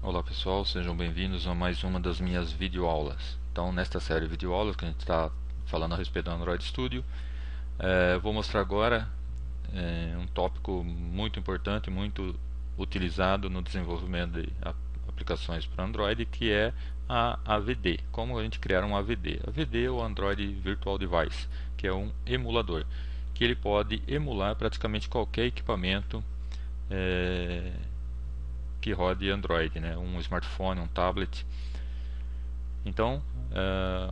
Olá pessoal, sejam bem-vindos a mais uma das minhas videoaulas. Então, nesta série de videoaulas que a gente está falando a respeito do Android Studio, vou mostrar agora um tópico muito importante, muito utilizado no desenvolvimento de aplicações para Android, que é a AVD. Como a gente criar um AVD? AVD é o Android Virtual Device, que é um emulador, que ele pode emular praticamente qualquer equipamento que rode Android, né? Um smartphone, um tablet. Então,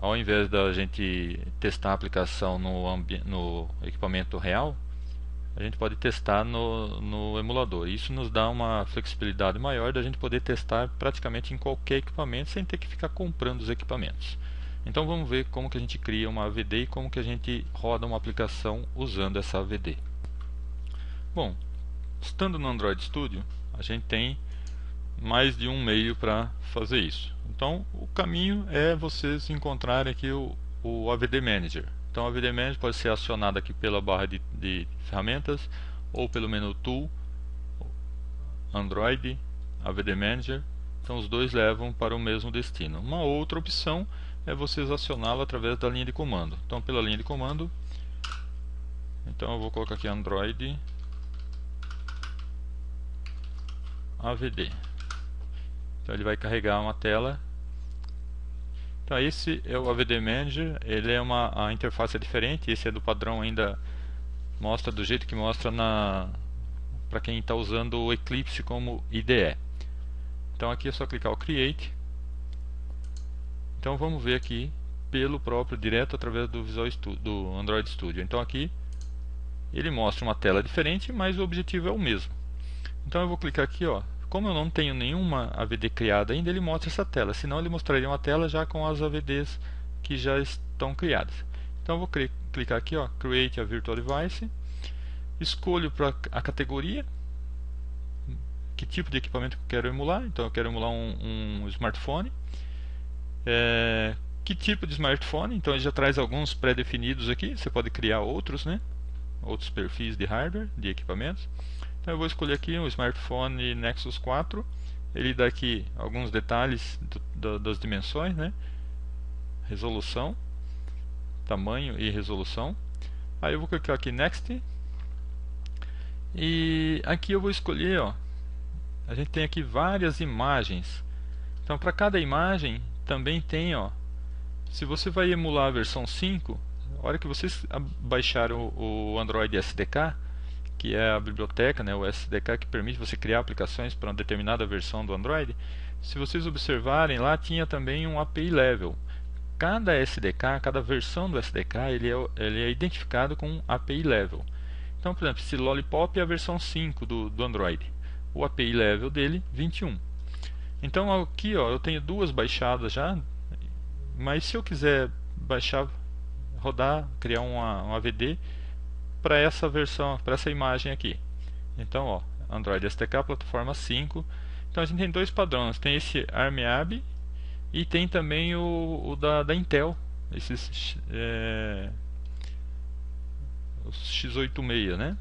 ao invés da gente testar a aplicação no equipamento real, a gente pode testar no emulador. Isso nos dá uma flexibilidade maior da gente poder testar praticamente em qualquer equipamento sem ter que ficar comprando os equipamentos. Então vamos ver como que a gente cria uma AVD e como que a gente roda uma aplicação usando essa AVD. Bom, estando no Android Studio, a gente tem mais de um meio para fazer isso. Então, o caminho é vocês encontrarem aqui o AVD Manager. Então, o AVD Manager pode ser acionado aqui pela barra de ferramentas ou pelo menu Tool, Android, AVD Manager. Então, os dois levam para o mesmo destino. Uma outra opção é vocês acioná-lo através da linha de comando. Então, pela linha de comando, então eu vou colocar aqui Android AVD. Então ele vai carregar uma tela. Então esse é o AVD Manager, ele é a interface é diferente, esse é do padrão, ainda mostra do jeito que mostra para quem está usando o Eclipse como IDE. Então aqui é só clicar o Create. Então vamos ver aqui pelo próprio, direto através do Visual Studio, do Android Studio. Então aqui ele mostra uma tela diferente, mas o objetivo é o mesmo. Então eu vou clicar aqui, ó. Como eu não tenho nenhuma AVD criada ainda, ele mostra essa tela. Senão ele mostraria uma tela já com as AVDs que já estão criadas. Então eu vou clicar aqui, ó, Create a Virtual Device. Escolho para a categoria que tipo de equipamento que eu quero emular. Então eu quero emular um smartphone. Que tipo de smartphone? Então ele já traz alguns pré-definidos aqui. Você pode criar outros, né? Outros perfis de hardware, de equipamentos. Então eu vou escolher aqui um smartphone Nexus 4. Ele dá aqui alguns detalhes das dimensões, né? Resolução, tamanho e resolução. Aí eu vou clicar aqui Next. E aqui eu vou escolher, ó, a gente tem aqui várias imagens. Então para cada imagem também tem, ó, se você vai emular a versão 5, a hora que vocês baixaram o Android SDK, que é a biblioteca, né, o SDK que permite você criar aplicações para uma determinada versão do Android. Se vocês observarem, lá tinha também um API Level. Cada SDK, cada versão do SDK, ele é identificado com um API Level. Então, por exemplo, esse Lollipop é a versão 5 do Android. O API Level dele, 21. Então aqui, ó, eu tenho duas baixadas já, mas se eu quiser baixar, rodar, criar um AVD para essa versão, para essa imagem aqui. Então, ó, Android SDK plataforma 5. Então a gente tem dois padrões, tem esse ARMAB e tem também o da Intel, esses o x86, né?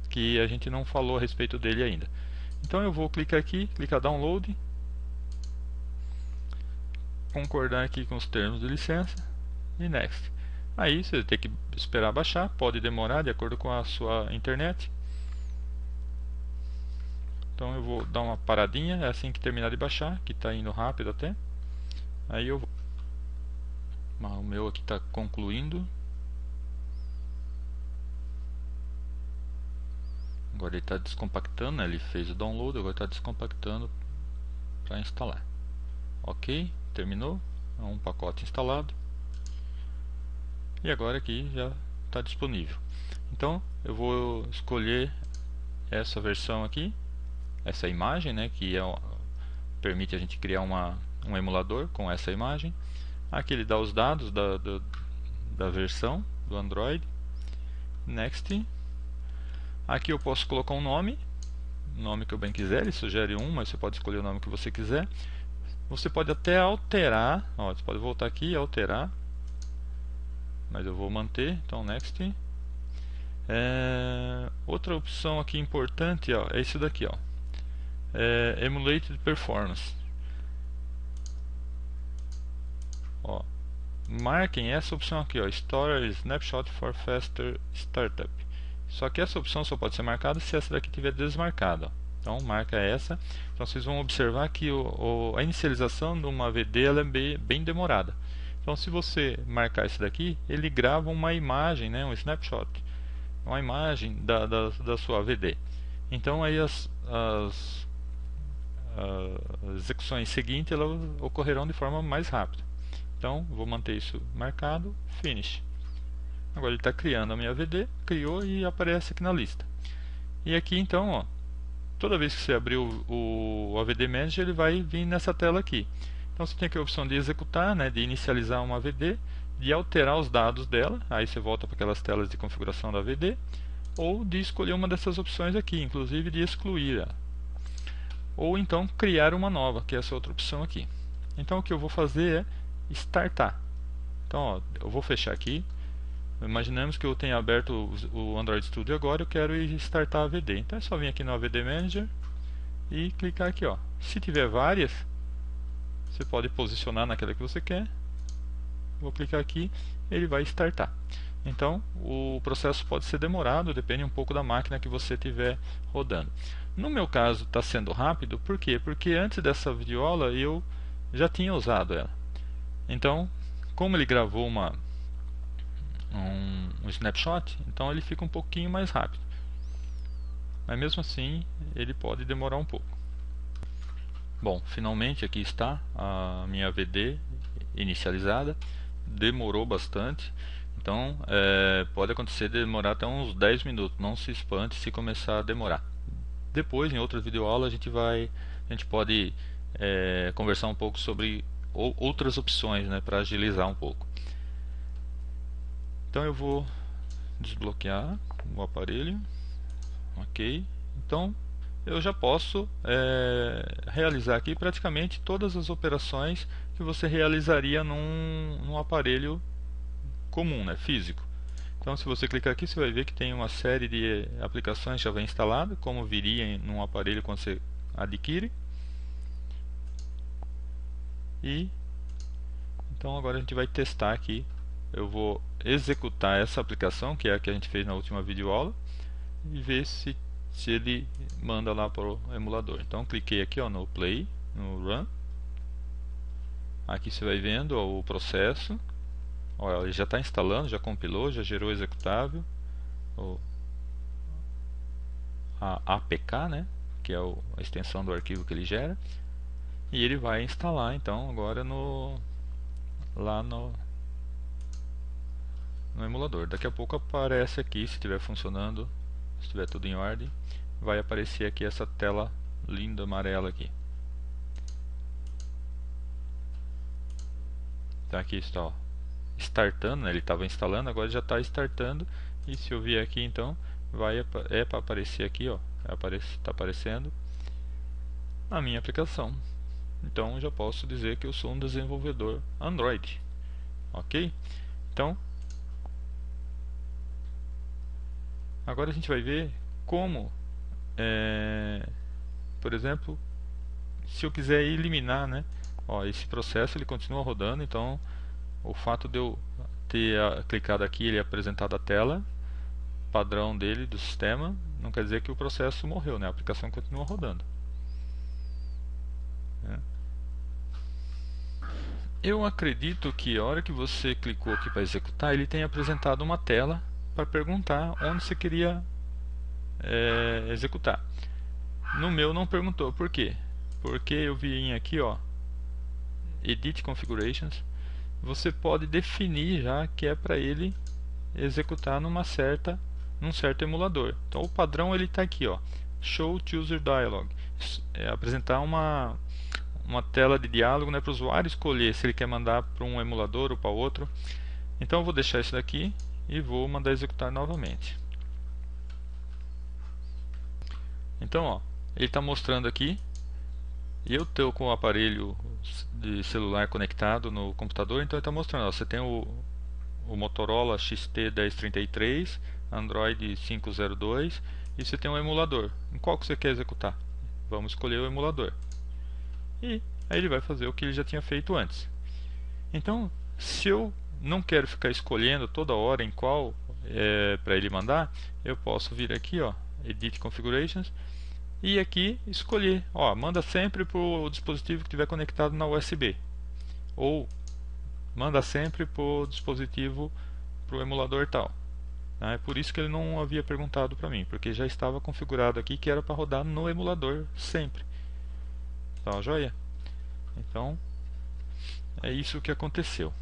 Que a gente não falou a respeito dele ainda. Então eu vou clicar aqui, clicar Download, concordar aqui com os termos de licença e Next. Aí você tem que esperar baixar, pode demorar de acordo com a sua internet. Então eu vou dar uma paradinha, é assim que terminar de baixar, que está indo rápido até. Aí eu vou... O meu aqui está concluindo. Agora ele está descompactando, né? Ele fez o download, agora está descompactando para instalar. Ok, terminou, é um pacote instalado. E agora aqui já está disponível. Então eu vou escolher essa versão aqui, essa imagem, né, que permite a gente criar um emulador com essa imagem. Aqui ele dá os dados da versão do Android. Next. Aqui eu posso colocar um nome, o nome que eu bem quiser. Ele sugere um, mas você pode escolher o nome que você quiser. Você pode até alterar, ó, você pode voltar aqui e alterar, mas eu vou manter. Então Next. Outra opção aqui importante, ó, é isso daqui, ó, Emulated Performance. ó, marquem essa opção aqui, ó, Store Snapshot for Faster Startup. Só que essa opção só pode ser marcada se essa daqui estiver desmarcada, ó. Então marca essa. Então vocês vão observar que a inicialização de uma VD ela é bem demorada. Então se você marcar esse daqui, ele grava uma imagem, né, um snapshot, uma imagem da sua VD. Então aí as execuções seguintes elas ocorrerão de forma mais rápida. Então vou manter isso marcado, Finish. Agora ele está criando a minha VD, criou e aparece aqui na lista. E aqui então, ó, toda vez que você abrir o AVD Manager, ele vai vir nessa tela aqui. Então você tem aqui a opção de executar, né, de inicializar uma AVD, de alterar os dados dela, aí você volta para aquelas telas de configuração da AVD, ou de escolher uma dessas opções aqui, inclusive de excluir ela. Ou então criar uma nova, que é essa outra opção aqui. Então o que eu vou fazer é startar. Então ó, eu vou fechar aqui. Imaginemos que eu tenha aberto o Android Studio agora, eu quero startar a AVD. Então é só vir aqui no AVD Manager e clicar aqui, ó. Se tiver várias, você pode posicionar naquela que você quer. Vou clicar aqui, ele vai startar. Então o processo pode ser demorado, depende um pouco da máquina que você estiver rodando. No meu caso está sendo rápido, por quê? Porque antes dessa videoaula eu já tinha usado ela. Então, como ele gravou um snapshot, então ele fica um pouquinho mais rápido. Mas mesmo assim, ele pode demorar um pouco. Bom, finalmente aqui está a minha VD inicializada. Demorou bastante. Então, pode acontecer de demorar até uns 10 minutos. Não se espante se começar a demorar. Depois, em outras videoaulas, a gente pode conversar um pouco sobre outras opções, né, para agilizar um pouco. Então eu vou desbloquear o aparelho, ok. Então eu já posso realizar aqui praticamente todas as operações que você realizaria num aparelho comum, né, físico. Então se você clicar aqui, você vai ver que tem uma série de aplicações já vem instalada, como viria num aparelho quando você adquire. E então agora a gente vai testar aqui. Eu vou executar essa aplicação, que é a que a gente fez na última videoaula, e ver se ele manda lá para o emulador. Então cliquei aqui, ó, no Play, no Run. Aqui você vai vendo, ó, o processo. Ó, ele já está instalando, já compilou, já gerou o executável, a APK, né, que é a extensão do arquivo que ele gera. E ele vai instalar então agora lá no emulador. Daqui a pouco aparece aqui, se estiver funcionando, se estiver tudo em ordem, vai aparecer aqui essa tela linda amarela aqui. Então aqui está, ó, startando, né? Ele estava instalando, agora já está startando. E se eu vier aqui então, para aparecer aqui, ó, está aparecendo a minha aplicação. Então já posso dizer que eu sou um desenvolvedor Android, ok? Então agora a gente vai ver como, por exemplo, se eu quiser eliminar, né? Ó, esse processo ele continua rodando, então o fato de eu ter clicado aqui, ele é apresentado a tela padrão dele do sistema, não quer dizer que o processo morreu, né? A aplicação continua rodando. Eu acredito que a hora que você clicou aqui para executar, ele tem apresentado uma tela para perguntar onde você queria executar. No meu não perguntou, por quê? Porque eu vim aqui, ó, Edit Configurations, você pode definir já que é para ele executar num certo emulador. Então o padrão ele está aqui, ó, Show User Dialog, apresentar uma tela de diálogo, né, para o usuário escolher se ele quer mandar para um emulador ou para outro. Então eu vou deixar isso daqui e vou mandar executar novamente. Então, ó, ele está mostrando aqui. Eu estou com o aparelho de celular conectado no computador, então ele está mostrando, ó, você tem o Motorola XT1033, Android 502 e você tem um emulador. Em qual que você quer executar? Vamos escolher o emulador. E aí ele vai fazer o que ele já tinha feito antes. Então, se eu não quero ficar escolhendo toda hora em qual para ele mandar, eu posso vir aqui, ó, Edit Configurations, e aqui escolher, ó, manda sempre para o dispositivo que estiver conectado na USB, ou manda sempre para o dispositivo, para o emulador tal. É por isso que ele não havia perguntado para mim, porque já estava configurado aqui que era para rodar no emulador sempre. Tá, joia? Então, é isso que aconteceu.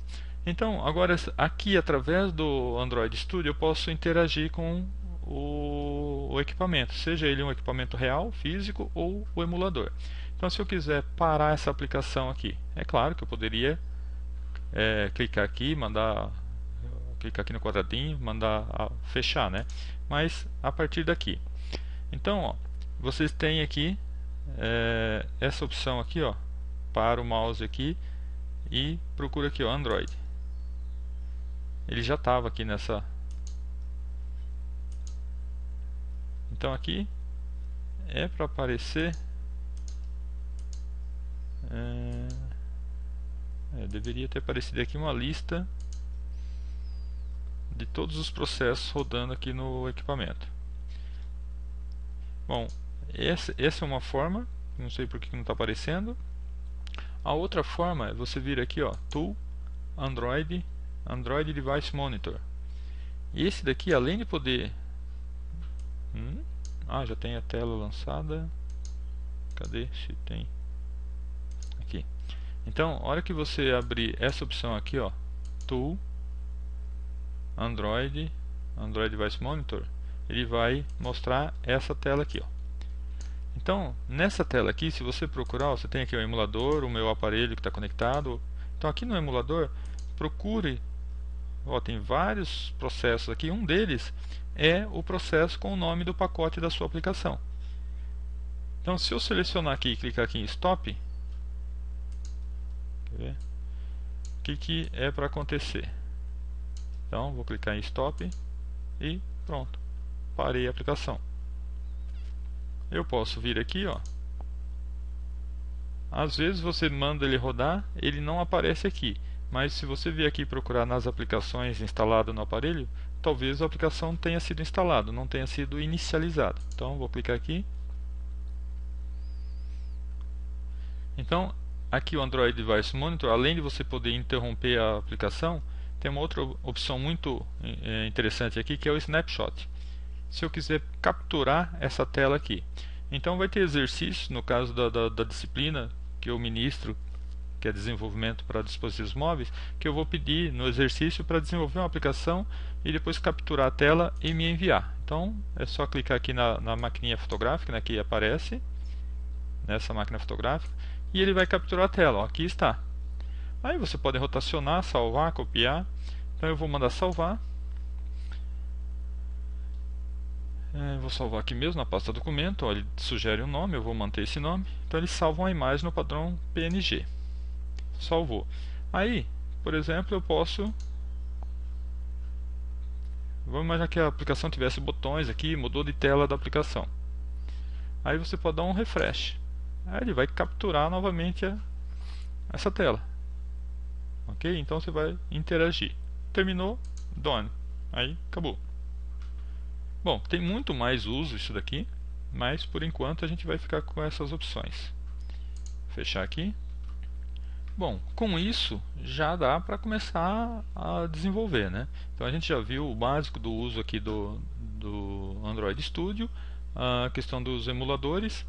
Então, agora aqui através do Android Studio eu posso interagir com o equipamento, seja ele um equipamento real, físico ou o emulador. Então, se eu quiser parar essa aplicação aqui, é claro que eu poderia clicar aqui, clicar aqui no quadradinho, mandar fechar, né? Mas a partir daqui. Então, ó, vocês têm aqui essa opção aqui, ó, para o mouse aqui e procura aqui, ó, Android. Ele já estava aqui nessa. Então aqui é para aparecer. Deveria ter aparecido aqui uma lista de todos os processos rodando aqui no equipamento. Bom, essa é uma forma, não sei por que não está aparecendo. A outra forma é você vir aqui, ó, Tool, Android Device Monitor. E esse daqui, além de poder... já tem a tela lançada. Cadê? Se tem... Aqui. Então, a hora que você abrir essa opção aqui, ó, Tool, Android Device Monitor, ele vai mostrar essa tela aqui, ó. Então, nessa tela aqui, se você procurar, você tem aqui o emulador, o meu aparelho que está conectado. Então, aqui no emulador, procure, ó, tem vários processos aqui. Um deles é o processo com o nome do pacote da sua aplicação. Então, se eu selecionar aqui e clicar aqui em Stop, quer ver? O que é para acontecer? Então, vou clicar em Stop e pronto, parei a aplicação. Eu posso vir aqui, ó. Às vezes você manda ele rodar, ele não aparece aqui. Mas se você vier aqui procurar nas aplicações instaladas no aparelho, talvez a aplicação tenha sido instalada, não tenha sido inicializada. Então vou clicar aqui. Então aqui o Android Device Monitor, além de você poder interromper a aplicação, tem uma outra opção muito interessante aqui, que é o Snapshot. Se eu quiser capturar essa tela aqui, então vai ter exercício, no caso da disciplina que eu ministro, que é desenvolvimento para dispositivos móveis, que eu vou pedir no exercício para desenvolver uma aplicação e depois capturar a tela e me enviar. Então é só clicar aqui na maquininha fotográfica, né, que aparece nessa máquina fotográfica, e ele vai capturar a tela. Ó, aqui está. Aí você pode rotacionar, salvar, copiar. Então eu vou mandar salvar. Vou salvar aqui mesmo na pasta documento. Ó, ele sugere um nome, eu vou manter esse nome. Então ele salva uma imagem no padrão PNG. Salvou. Aí, por exemplo, eu posso... Vamos imaginar que a aplicação tivesse botões aqui, mudou de tela da aplicação. Aí você pode dar um refresh. Aí ele vai capturar novamente essa tela. Ok? Então você vai interagir. Terminou, done. Aí acabou. Bom, tem muito mais uso isso daqui, mas por enquanto a gente vai ficar com essas opções. Fechar aqui. Bom, com isso já dá para começar a desenvolver, né? Então a gente já viu o básico do uso aqui do Android Studio, a questão dos emuladores.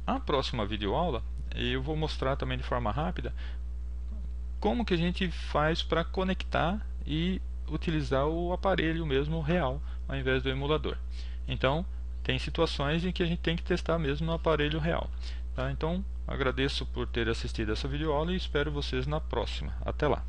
A próxima videoaula eu vou mostrar também de forma rápida como que a gente faz para conectar e utilizar o aparelho mesmo real ao invés do emulador. Então tem situações em que a gente tem que testar mesmo no aparelho real, tá? Então agradeço por ter assistido essa videoaula e espero vocês na próxima. Até lá!